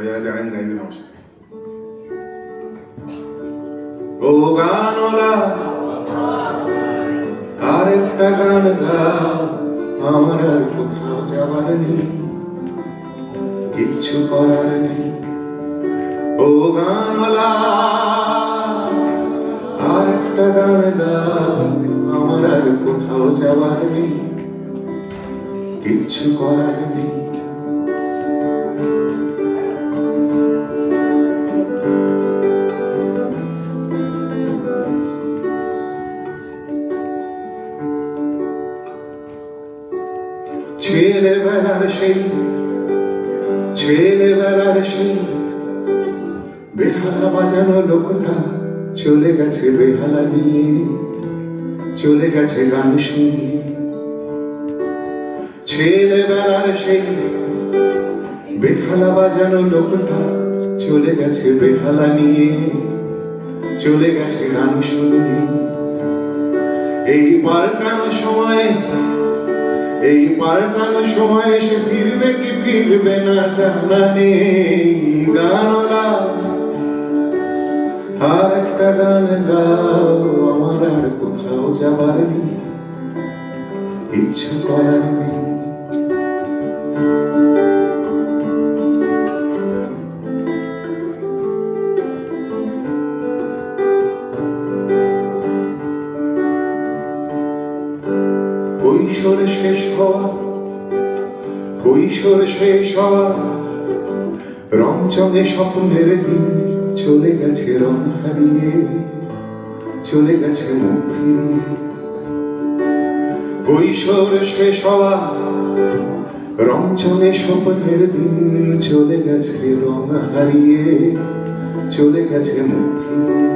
যারা জানেন গাইবেন আমার সাথে। ও গানওয়ালা আর একটা গান গাও, আমার আর কোথাও যাবার নেই, কিচ্ছু করার নেই। ও গানওয়ালা আর একটা গান গাও, আমার আর কোথাও যাবার নেই, কিচ্ছু করার নেই। ছেলেবেলার সেই বেহালা বাজানো লোকটা চলে গেছে বেহালা নিয়ে, চলে গেছে গান শুনিয়ে। ছেলেবেলার সেই বেহালা বাজানো লোকটা চলে গেছে বেহালা নিয়ে, চলে গেছে গান শুনিয়ে। এই পাল্টানো সময় সে ফিরবে কি ফিরবে না জানা নেই। গানওয়ালা আর একটা গান গাও, আমার আর কোথাও যাবার নেই, কিচ্ছু করার নেই। কৈশোর শেষ হওয়া রংচঙে স্বপ্নের দিন চলে গেছে রং হারিয়ে, চলে গেছে মুখ ফিরিয়ে। কৈশোর শেষ হওয়া রংচঙে স্বপ্নের দিন চলে গেছে রং হারিয়ে, চলে গেছে মুখ ফিরিয়ে।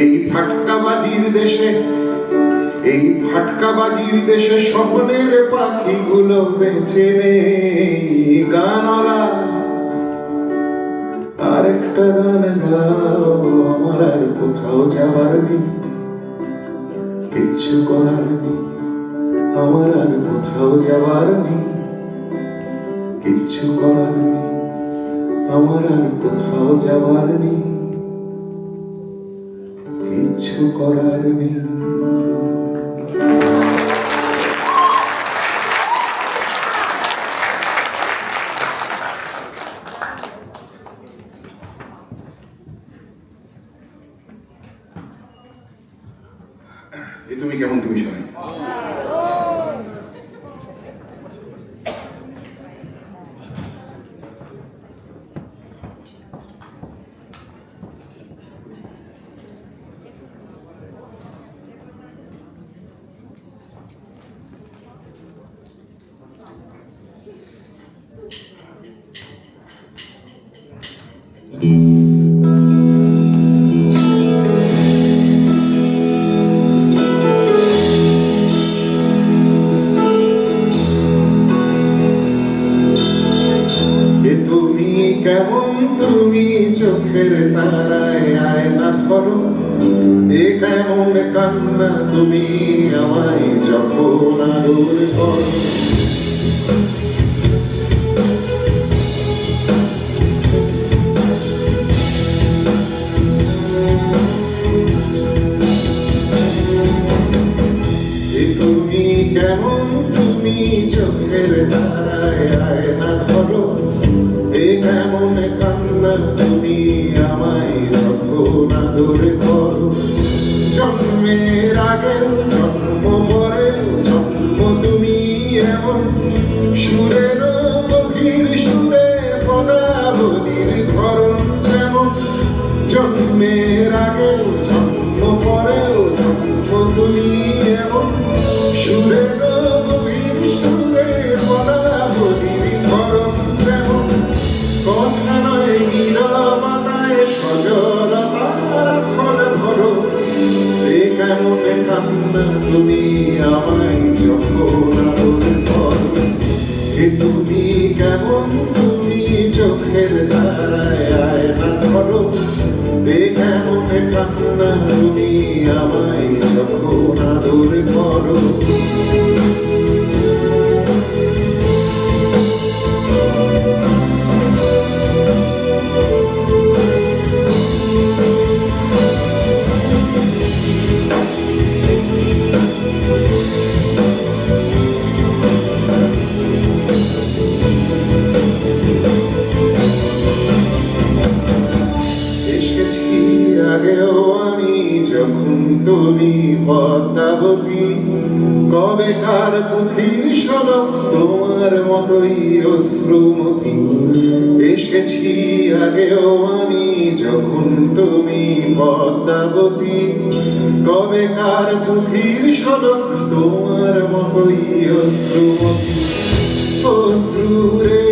এই ফাটকাবাজির দেশে স্বপ্নের পাখিগুলো বেঁচে নেই। গানওয়ালা আর একটা গান গাও, আমার আর কোথাও যাবার নেই, কিচ্ছু করার নেই। আমার আর কোথাও যাবার নেই, কিচ্ছু করার নেই। আমার আর কোথাও যাবার নেই, কিচ্ছু করার নেই। তুমি কেমন তুমি শোনাই। কেমন তুমি চোখের তারায় আয়না ধরো, এ কেমন কান্না তুমি আমায় যখন আদর করো। তুমি কেমন তুমি চোখের তারায় আয়না ধরো, এ কেমন কান্না তুমি আমায় যখন আদর করো। জন্মের আগে জন্ম পরে জন্ম তুমি এমন সুরের গভীর সুরে পদাবলীর ধরন যেমন। জন্মের আগে জন্ম পরেও জন্ম তুমি এমন সুরের গভীর সুরে পদাবলীর ধরন যেমন। কথা নয় নীরবতায় সজলতার ফল ভরো, এ কেমন কান্না তুমি আমায় যখন আদর করো। এ তুমি কেমন তুমি চোখের তারায় আয়না ধরো, এ কেমন কান্না তুমি আমায় যখন আদর করো। আগেও আমি যখন তুমি পদ্মাবতী, কবেকার পুঁথির সড়ক তোমার মতোই অশ্রুমতি। এসেছি আগেও আমি যখন তুমি পদ্মাবতী, কবেকার পুঁথির সড়ক তোমার মতোই অশ্রুমতি। শত্রুরে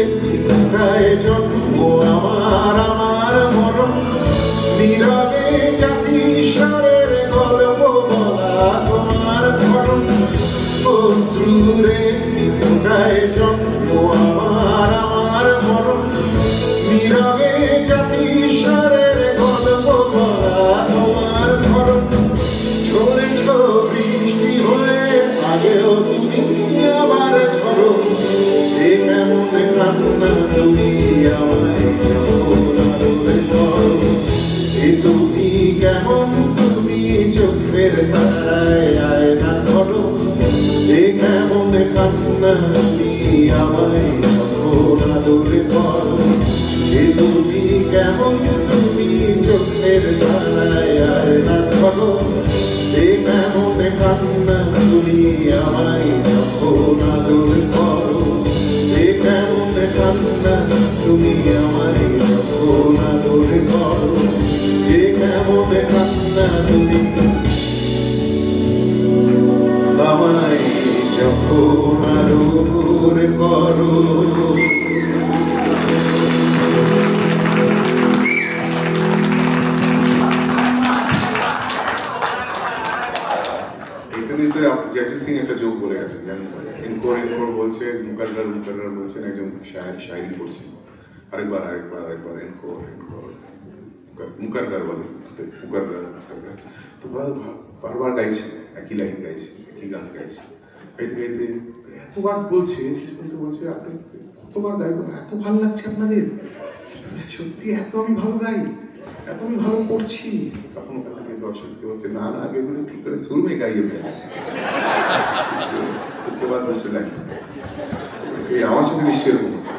গায়ে জন্ম আমার আমার মরণ, নীরবে জাতি স্বরের গল্প বলা তোমার ধরন। শত্রুরে গায়ে জন্ম আমার আমার মরণ, নীরবে জাতি স্বরের গল্প বলা তোমার ধরন। ঝরেছ বৃষ্টি হয়ে আগেও তুমি আবার ঝরো, এ কেমন কান্না তুমি আমায় যখন আদরে করো। এ তুমি কেমন তুমি চোখের তারায় আয়না ধরো, এ কেমন কান্না তুমি আমায় যখন আদরে করো। এ তুমি কেমন তুমি চোখের তারায় আয়না ধরো, এ কেমন কান্না তুমি আমায় যখন আদরে করো। এ কেমন কান্না তুমি আমায় যখন আদরে করো, এ কেমন কান্না তুমি আমায় যখন আদরে করো। জয়জিৎ সিং একটা যোগ বলে গেছেন, জানেন তো? এনকোর এনকোর বলছে, মুকারদার মুকারদার বলছেন, একজন শায়রি পড়ছেন, আরেকবার আরেকবার আরেকবার এনকোর এনকোর, মুকারদার বলে, মুকারদার তো বারবার গাইছে, একই লাইন গাইছে, একই গান গাইছে, গাইতে গাইতে এতবার বলছে, শেষ পর্যন্ত বলছে আপনি কতবার গাইবেন, এত ভালো লাগছে আপনাদের, সত্যি এত আমি ভালো গাই, এত আমি ভালো পড়ছি। তখন ওখান থেকে দর্শককে বলছে না না আগে এগুলো ঠিক করে সুর में गाइए पहले, उसके बाद दूसरे लाइन। এই আমার সাথে নিশ্চয়ই এরকম হচ্ছে।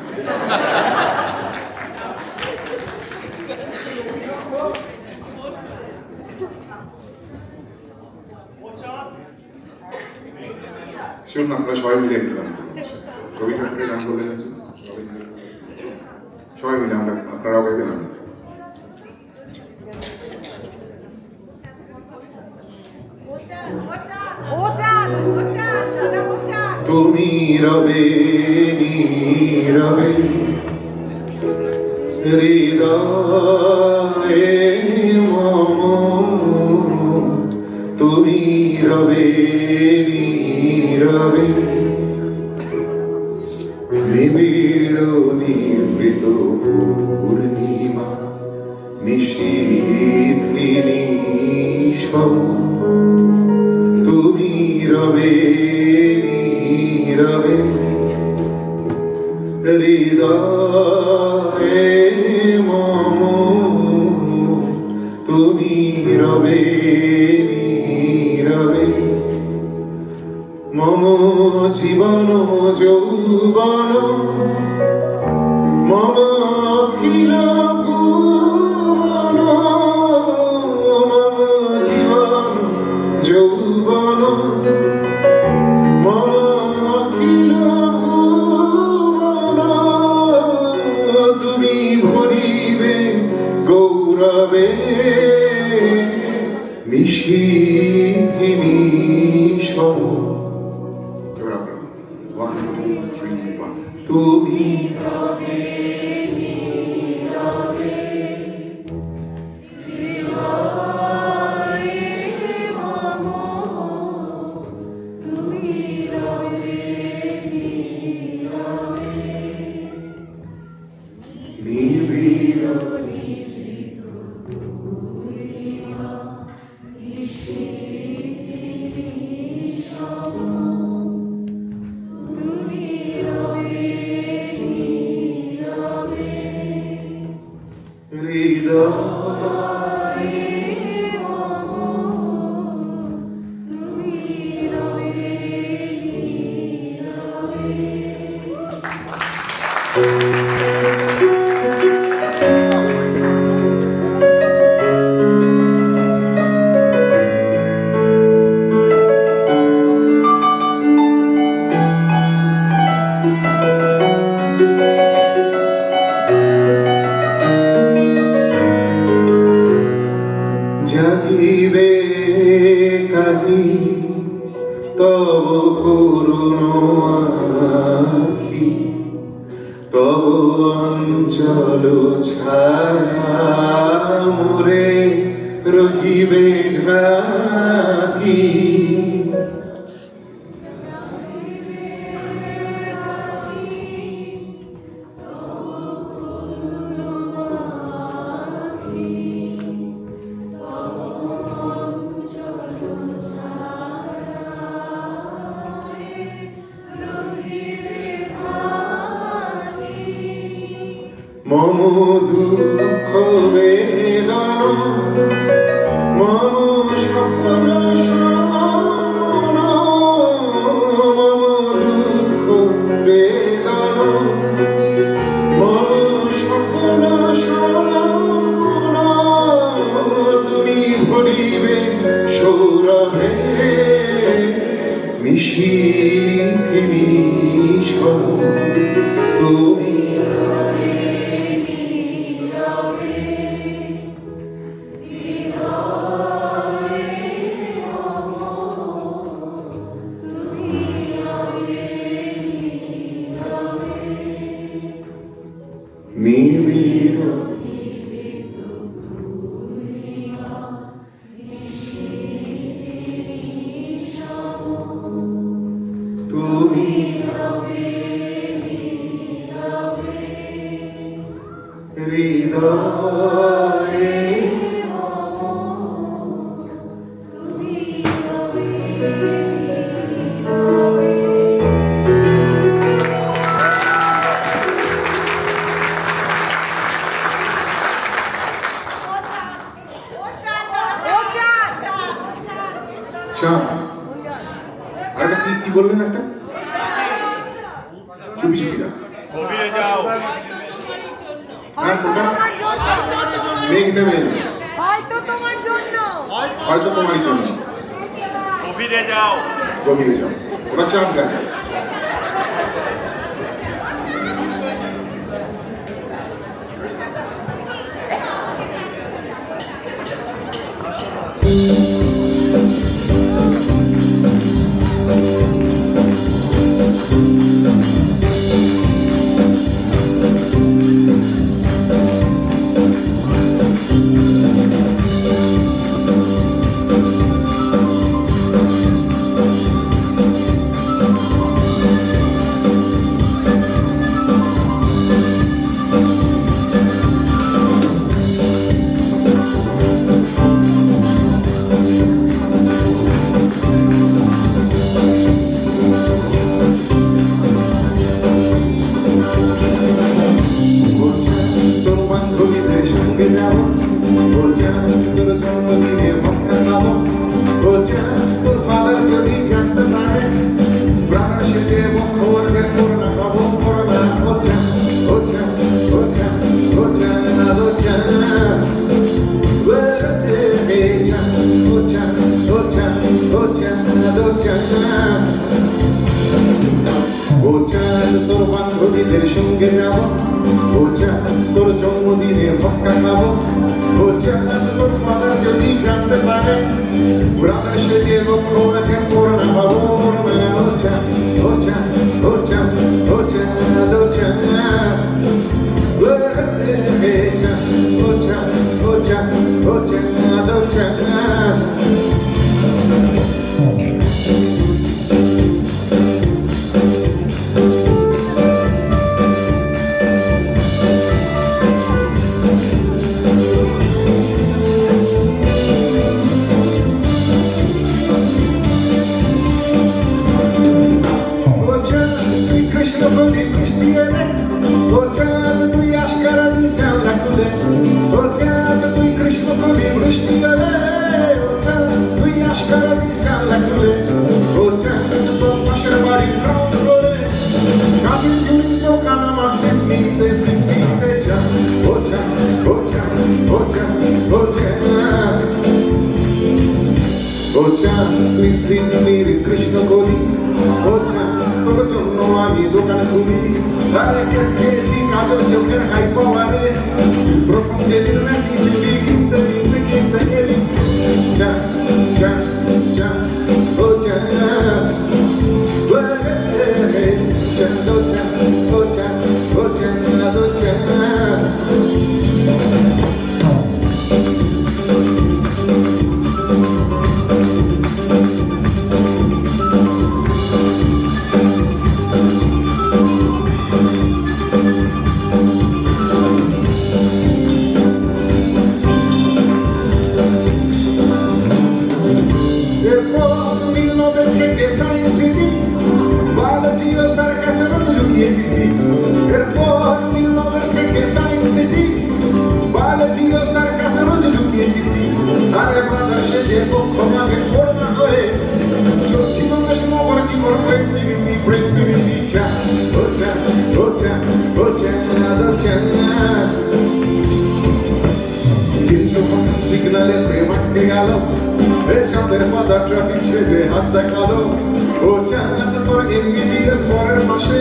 শুনুন আপনারা সবাই মিলে একটা গান করুন, রবি ঠাকুরের গান বললেন, সবাই মিলে আমরা, আপনারাও গাইবেন আমরা। তুমি রবে নীরবে হৃদয়ে মম, তুমি রবে নীরবে নিবিড় নিবৃত পূর্ণিমা নিশীথিনী সম। তুমি রবে নীরবে হৃদয়ে মম, তুমি রবে নীরবে মম জীবন যৌবন, মম অখিল ভুবন, মম জীবন যৌবন, মম অখিল ভুবন। তুমি ভরিবে গৌরবে নিশীথিনী সম। তুমি রহিবে ঢাকি মম দুঃখ বেদন মম স্বপ্ন স্বপ্ন মম দুঃখ বেদন মম স্বপ্ন স্বপ্ন তুমি ভরিবে সৌরভে মিশিতে মিশন তুমি নিবিড় তুমি হৃদয়ে চাঁদ আরেকটা কি বললেন একটা চুপি চুপিরা গভীরে যাও মেঘ নেমে হয়তো তোমার জন্য হয়তো তোমার জন্য গভীরে যাও গভীরে যাও ওটা চাঁদ গায়ে তোর ফাদার যদি জানতে পারে প্রাণ সেটে মুখের করোনা পাবো corona Ocha Ocha Ocha Ocha না Ocha Ocha Ocha Ocha Ocha না ওচা ওচা তোর বান্ধবীদের সঙ্গে যাব ওচা তোর জন্মদিনে মক্কা খাবো ওচা তোর ফাদার যদি জানতে পারে ব্রাদার সেজে বক্ষ আছে করোনা পাবো corona Ocha Ocha Ocha Ocha Ocha Ocha Ocha Ocha Ocha Krishna করি ওছা তোর জন্য আমি দোকান খুলি তারে কেস খেয়েছি কাজল চোখের হাই পাওয়ারে প্রথম যেদিন নাচি চুরি কিনতে কিনতে কিনতে গেলি চা চা চা Ocha Ocha Ocha Ocha Ocha বাতাসে যে পক্ষ মাঝে পড়না হয়ে চলছি বাংলা সমর জীবন প্রেম প্রীতি চা ও চা ও চা ও চা ও চা কিন্তু হঠাৎ সিগনালে প্রেম আটকে গেল সাথের ফাদা ট্রাফিক সেজে হাত দেখালো ও চাঁদ তোর এমবিবিএস পরের মাসে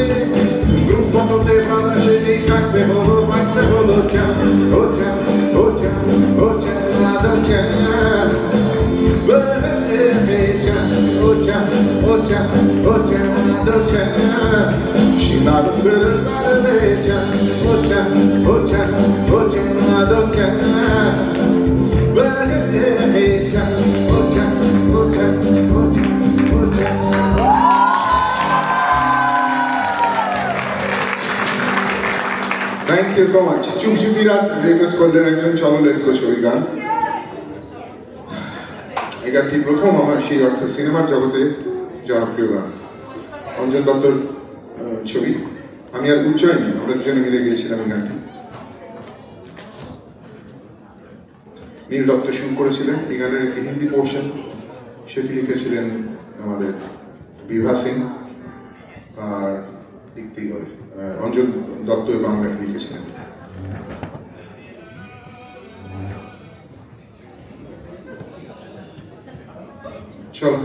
গ্রুপ ফটোতে বাধা সেজেই থাকতে হলো চাঁদ ও চাঁদ ও চাঁদ ও চাঁদ ও চাঁদ ও চাঁদ ও চাঁদ ও চাঁদ ও চাঁদ শিলার বেড়ে চাঁদ ও চাঁদ ও চাঁদ ও চাঁদ ও চাঁদ Thank you so much. চুপচুপি রাত রিকোয়েস্ট করলেন একজন চলো লেটস গো ছবি গান। এই গানটি প্রথম আমার সেই অর্থে সিনেমার জগতে জনপ্রিয় গান। অঞ্জন দত্তর ছবি, আমি আর উচ্চারণ আমরা দুজনে মিলে গিয়েছিলাম এই গানটি। নীল দত্ত শুরু করেছিলেন এই গানের একটি হিন্দি পোর্শন, সেটি লিখেছিলেন আমাদের বিভা সিং, আর অঞ্জন দত্ত বাংলায় লিখেছিলেন। চলো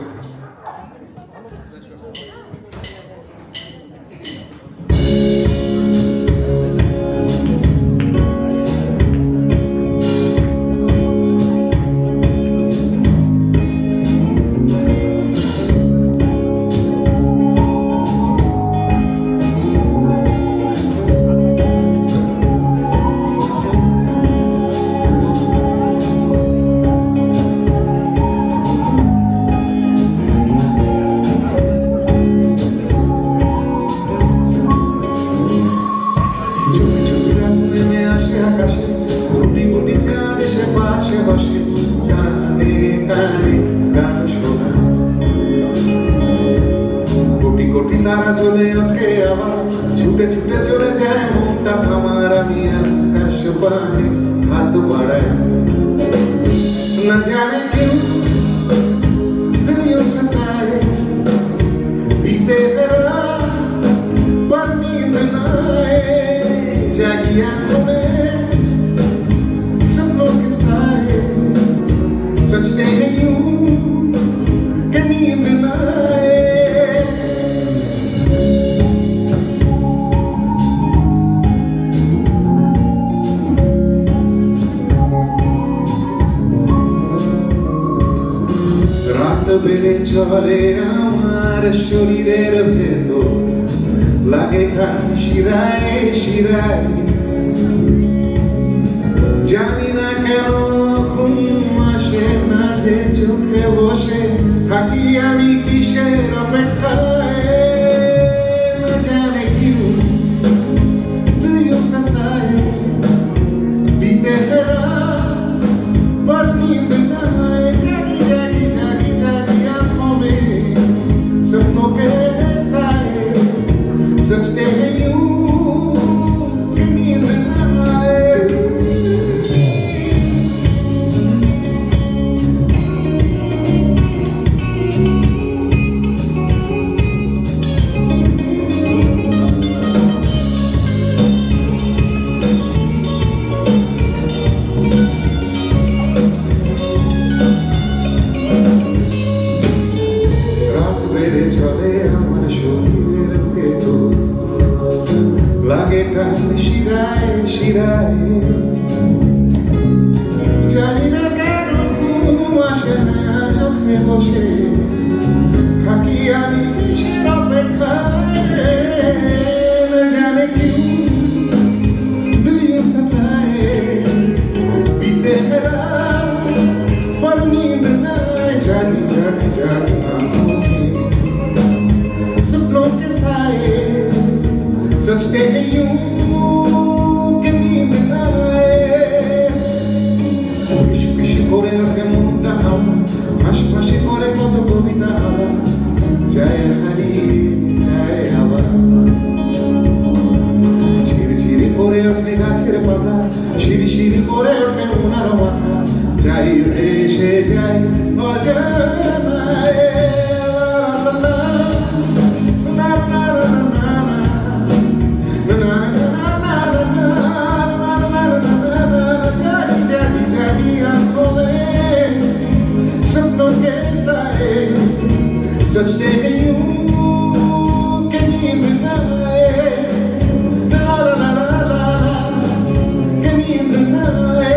তারা চলে ওঠে আবার ছুটে ছুটে চলে যায় মনটা আমার, আমি আকাশ পানে হাত বাড়াই না জানে কেউ दिलियों से तारे बीते रात पर नींद न आए, जागी आंखों में सपनों के साए सजते हैं यूं कि नींद न आए। বেড়ে চলে আমার শরীরের ভেতর, লাগে টান শিরায় শিরায়, জানি না কেন ঘুম আসে না যে চোখে বসে থাকি আমি কিসের অপেক্ষায়, না জানে কিউ দিলিयों से तारे बीते रात पर नींद न आए, जागी जागी जागी जागी आंखों में सपनों के साए सजते हैं यूं कि नींद न आए। চলে আমার শরীরের ভেতর, লাগে টান শিরায় শিরায়, জানি না কেন ঘুম আসে না চোখে বসে থাকি আমি কিসের অপেক্ষায়, না জানে কি दिलियों से तारे बीते रात पर नींद न आए, जागी जागी जागी आंखों में सपनों के साए सजते हैं यूं कि नींद न आए। পিশি পিশি করে ওঠে মনটা আমার, হাসপাশে করে কত কবিতা আমার, যায় হারিয়ে যায় আবার, ঝিরঝিরি করে ওঠে গাছের পাতা, শিরশির করে ওঠে ওনার মাথা, যাই ভেসে যায় Such day can you can you deny? La la la la la. Can you deny?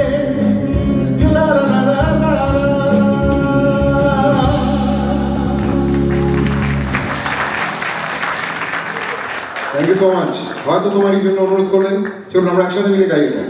La la la la la. Thank you so much. হয়তো তোমার এই জন্য অনুরোধ করলেন, চলুন আমরা একসাথে মিলে গাই এটা।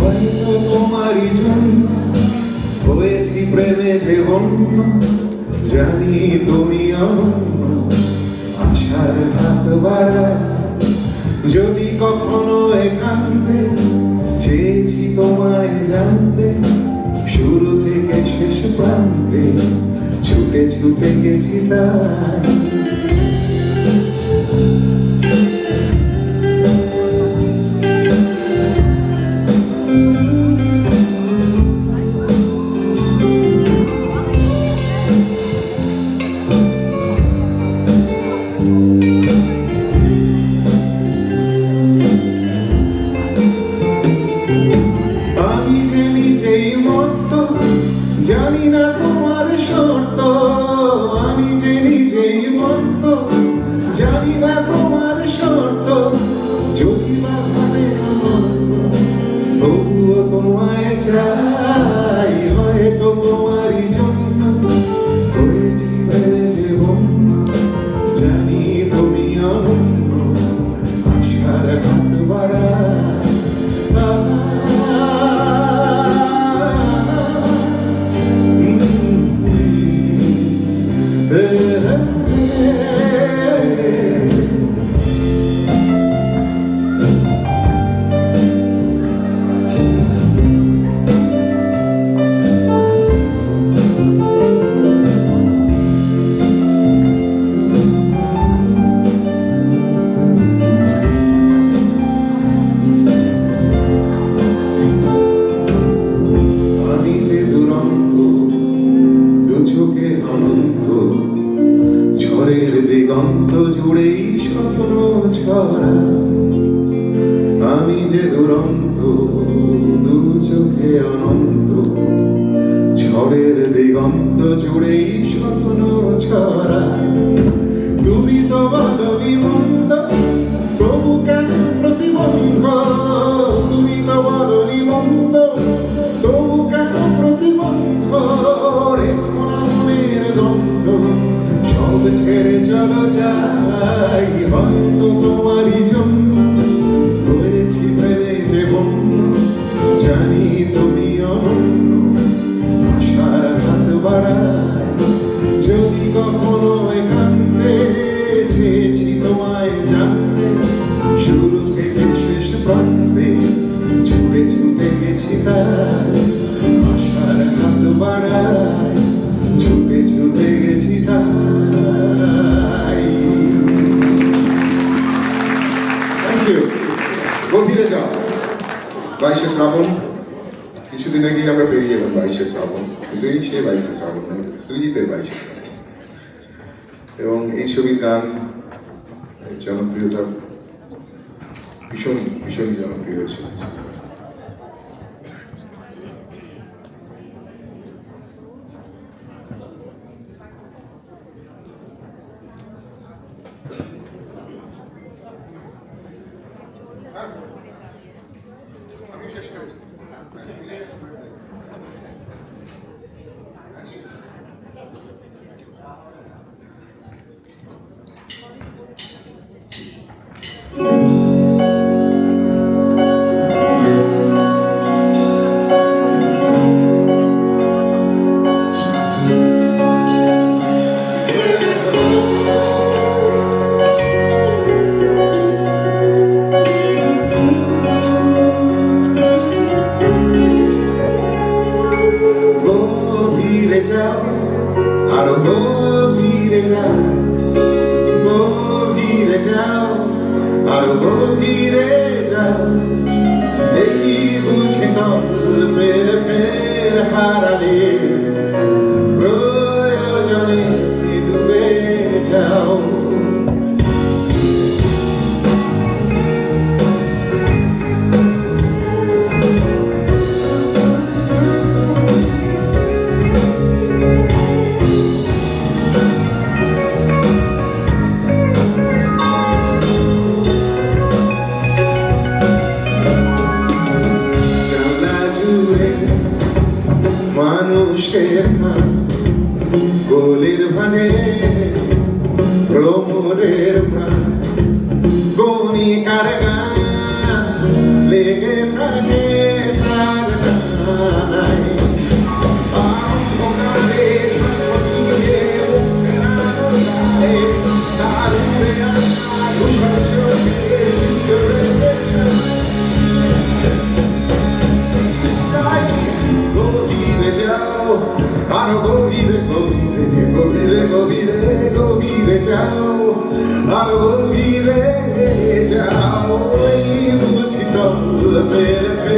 হয়তো তোমারই জন্য হয়েছি প্রেমে যে বন্য, জানি তুমি অনন্য, আশার হাত বাড়ায় যদি কখনো একান্তে চেয়েছি তোমায় জানতে, শুরু থেকে শেষ প্রান্তে ছুটে ছুটে গেছি তাই। আমি যে নিজেই মত্ত, জানি না তোমার শর্ত। আমি যে নিজেই মত্ত, জানি না তোমার শর্ত। যদি বা ভাবে তবুও তোমায় চাই। হয়তো তোমারই জন্য হয়েছি প্রেমে যে বন্য, জানি তুমি অনন্য, আশার হাত বাড়ায়। আমি যে দুরন্ত, দু চোখে অনন্ত, ঝড়ের দিগন্ত জুড়েই স্বপ্ন ছড়া। আমি যে দুরন্ত, দু চোখে অনন্ত, ঝড়ের দিগন্ত জুড়েই স্বপ্ন ছড়া। তুমি তো বদলি মন্দ, তবু কেন প্রতিবন্ধ? তুমি তো বদলি মন্দ, তবু কেন প্রতিবন্ধ? রে মনের দ্বন্দ্ব সব ছেড়ে চলো যাই। হয়তো তোমারই জন্য হয়েছি প্রেমে যে বন্য, জানি তুমি অনন্য, আশার হাত বাড়ায়। যদি কখনো একান্তে চেয়েছি তোমায় জানতে, শুরু থেকে শেষ প্রান্তে ছুটে ছুটে গেছি তাই। আশার হাত বাড়ায়, ছুটে ছুটে গেছি তাই। Thank you. গভীরে যাও। 22শে শ্রাবণ, কিছুদিন আগেই আমরা পেরিয়ে গেলাম 22শে শ্রাবণ, কিন্তু এই সে 22শে শ্রাবণ নয়, সৃজিতের 22শে শ্রাবণ। এবং এই ছবির গান জনপ্রিয়তা ভীষণ ভীষণ জনপ্রিয় হয়েছিল। আমি শেষ করেছি।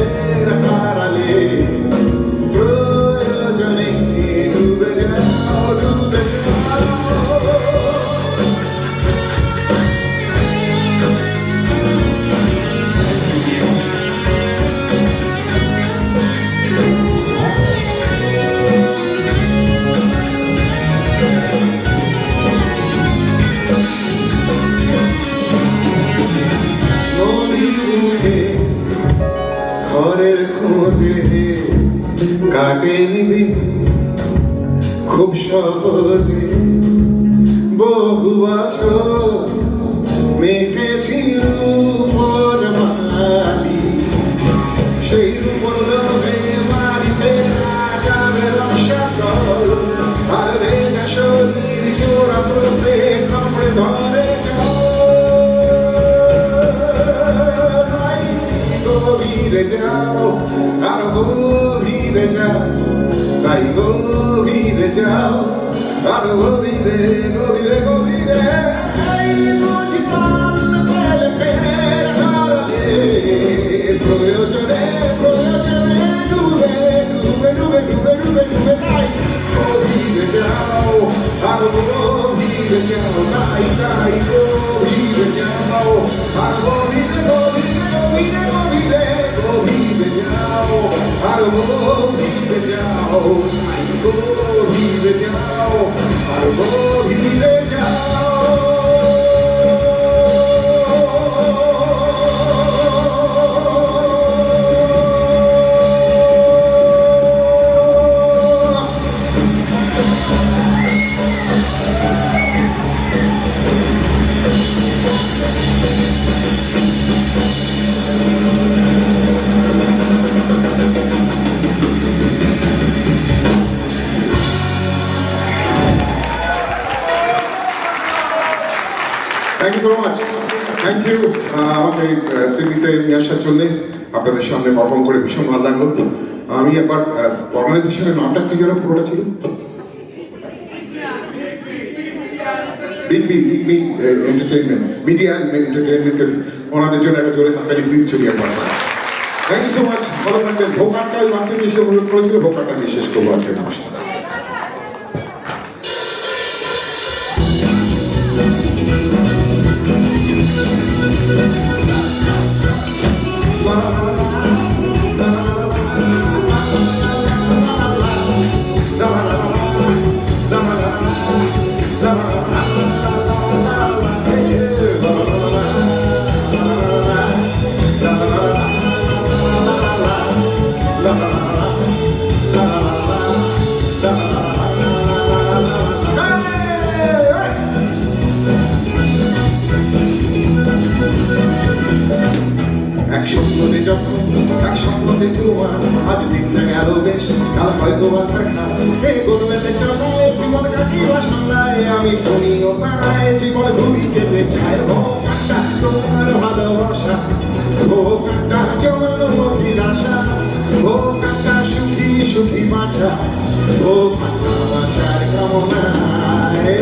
ফের হারালে প্রয়োজনে ডুবে যাও ডুবে যাও ঘরের খোঁজে কাটেনি দিন খুব সহজে বহু বছর মেখেছি রূপর মালি সেই রূপর লোভে বাড়িতে যাবে রসাতল আর ভেজা শরীর জোড়া স্রোতে কামড়ে ধরে গভীরে যাও আর গভীরে যাও তাই গভীরে যাও আর গভীরে গভীরে গভীরে বুঝি পান পেলে ফের হারালে প্রয়োজনে প্রয়োজনে ডুবে ডুবে ডুবে ডুবে ডুবে ডুবে তাই গভীরে যাও আর গভীরে যাও তাই তাই গভীরে যাও আর গভীরে গভীরে গভীরে গভীরে গভীরে যাও আর গভীরে যাও তাই গভীরে যাও আর গভীরে যাও thank you so much thank you আমাকে সিডনিতে নিয়ে আসার জন্যে আপনাদের সামনে পারফর্ম করে ভীষণ ভালো লাগলো আমি একবার অর্গানাইজেশনের নামটা কি যেন পুরোটা ছিল বিগবি এন্টারটেইনমেন্ট মিডিয়া এন্টারটেইনমেন্টকে ওনাদের জন্য একটা জোরে হাততালি প্লিজ ছড়িয়ে পড়া থ্যাংক ইউ সো মাচ ভালো থাকবেন ভোকারটা ওই বাচ্চাকে এসে অনুরোধ করেছিল ভোকারটা দিয়ে শেষ করবো আজকে নমস্কার এক স্বপ্নতে যখন এক স্বপ্নতে ছোঁয়া আজ দিনটা গেল বেশ কাল হয়তো বাছার খা এই গোলমেলে চালায় জীবন কাটিবা সামলায় আমি ঘুমিও তারায় জীবন ঘুমি কেটে যায় ও কাটা তোমার ভালোবাসা ও কাটা জমানো অভিলাষা ও কাটা সুখী সুখী বাঁচা ও কাটা বাঁচার কামনায়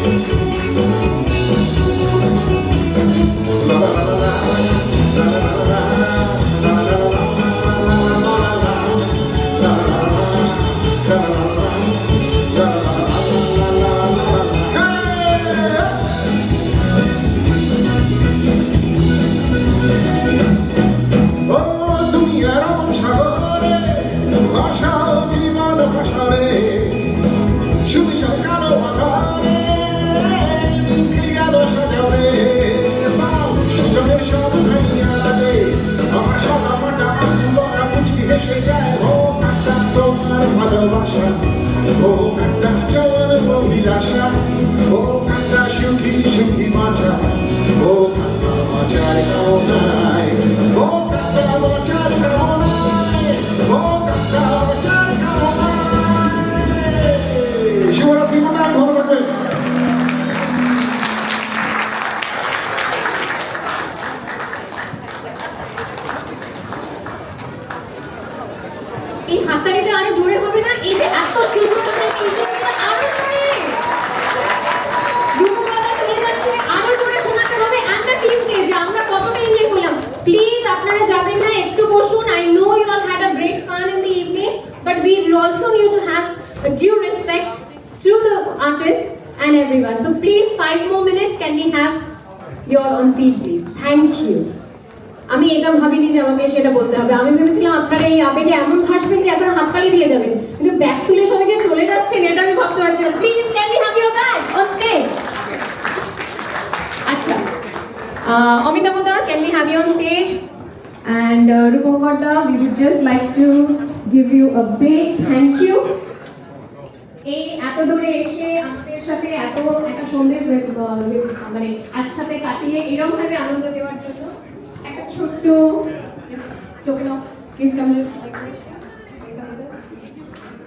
Thank you. artists and everyone. So please 5 more minutes, can we have you all on seat please? Thank you. আমি এটা ভাবিনি যে আমাকে সেটা বলতে হবে, আমি ভেবেছিলাম আপনারা এই আবেগে এমন ভাসবেন যে এখন হাততালি দিয়ে যাবেন, কিন্তু ব্যাগ তুলে সবাইকে চলে যাচ্ছেন এটা আমি ভাবতে পারছি না। Please can we have your bag on stage? আচ্ছা, Amitabh da, can we have you on stage? And Rupankar da, we would just like to give you a big thank you. এই এত দূরে এসে আমাদের সাথে এত একটা সন্ধ্যে মানে একসাথে কাটিয়ে এরকম ভাবে আনন্দ দেওয়ার জন্য একটা ছোট্ট টোকেন অফ গিফট আমরা